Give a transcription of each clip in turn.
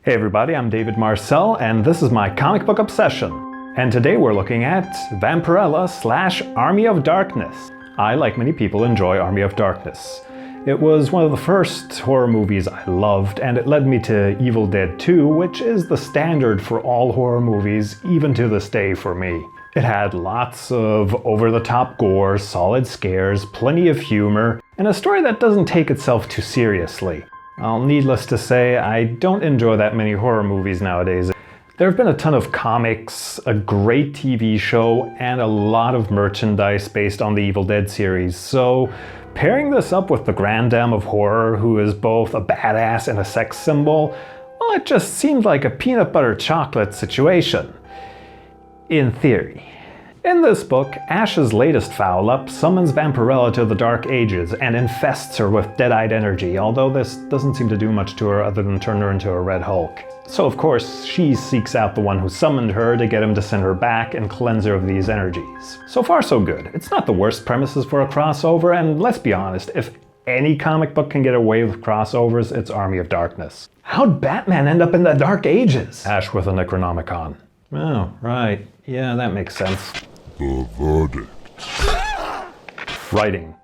Hey everybody, I'm David Marcel, and this is my comic book obsession. And today we're looking at Vampirella / Army of Darkness. I, like many people, enjoy Army of Darkness. It was one of the first horror movies I loved, and it led me to Evil Dead 2, which is the standard for all horror movies, even to this day for me. It had lots of over-the-top gore, solid scares, plenty of humor, and a story that doesn't take itself too seriously. Well, needless to say, I don't enjoy that many horror movies nowadays. There have been a ton of comics, a great TV show, and a lot of merchandise based on the Evil Dead series, so pairing this up with the Grand Dame of Horror, who is both a badass and a sex symbol, well, it just seemed like a peanut butter chocolate situation. In theory. In this book, Ash's latest foul-up summons Vampirella to the Dark Ages and infests her with Deadite energy, although this doesn't seem to do much to her other than turn her into a Red Hulk. So of course, she seeks out the one who summoned her to get him to send her back and cleanse her of these energies. So far so good. It's not the worst premises for a crossover, and let's be honest, if any comic book can get away with crossovers, it's Army of Darkness. How'd Batman end up in the Dark Ages? Ash with a Necronomicon. Oh, right. Yeah, that makes sense. The verdict. Writing.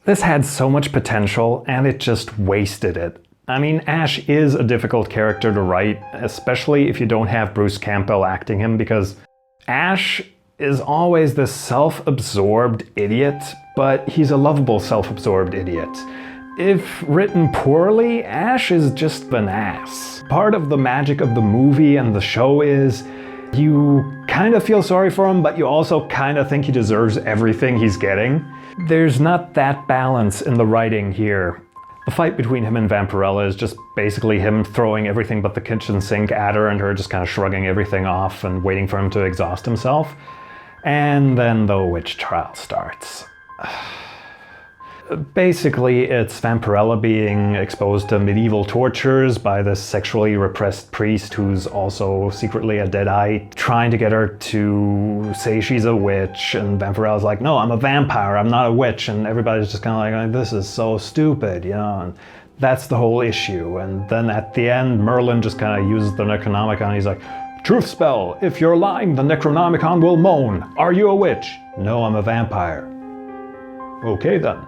This had so much potential, and it just wasted it. I mean, Ash is a difficult character to write, especially if you don't have Bruce Campbell acting him, because Ash is always this self-absorbed idiot, but he's a lovable self-absorbed idiot. If written poorly, Ash is just an ass. Part of the magic of the movie and the show is you kind of feel sorry for him, but you also kind of think he deserves everything he's getting. There's not that balance in the writing here. The fight between him and Vampirella is just basically him throwing everything but the kitchen sink at her and her just kind of shrugging everything off and waiting for him to exhaust himself. And then the witch trial starts. Basically, it's Vampirella being exposed to medieval tortures by this sexually repressed priest who's also secretly a Deadite, trying to get her to say she's a witch, and Vampirella's like, no, I'm a vampire, I'm not a witch, and everybody's just kind of like, this is so stupid, you know, and that's the whole issue. And then at the end, Merlin just kind of uses the Necronomicon, he's like, truth spell, if you're lying, the Necronomicon will moan. Are you a witch? No, I'm a vampire. Okay then.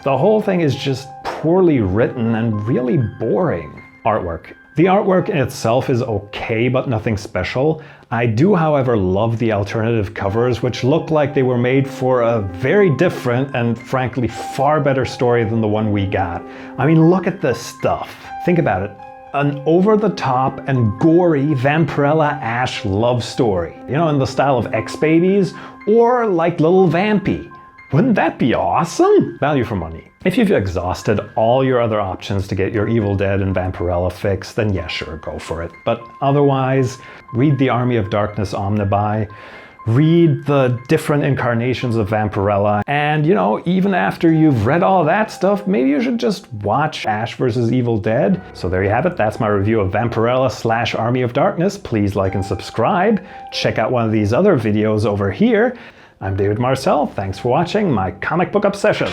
The whole thing is just poorly written and really boring. Artwork. The artwork in itself is okay, but nothing special. I do, however, love the alternative covers, which look like they were made for a very different and frankly far better story than the one we got. I mean, look at this stuff. Think about it. An over-the-top and gory Vampirella Ash love story. You know, in the style of X-Babies, or like Little Vampy. Wouldn't that be awesome? Value for money. If you've exhausted all your other options to get your Evil Dead and Vampirella fix, then yeah, sure, go for it. But otherwise, read the Army of Darkness Omnibuy, read the different incarnations of Vampirella, and you know, even after you've read all that stuff, maybe you should just watch Ash vs. Evil Dead. So there you have it, that's my review of Vampirella / Army of Darkness. Please like and subscribe. Check out one of these other videos over here. I'm David Marcel, thanks for watching my comic book obsession.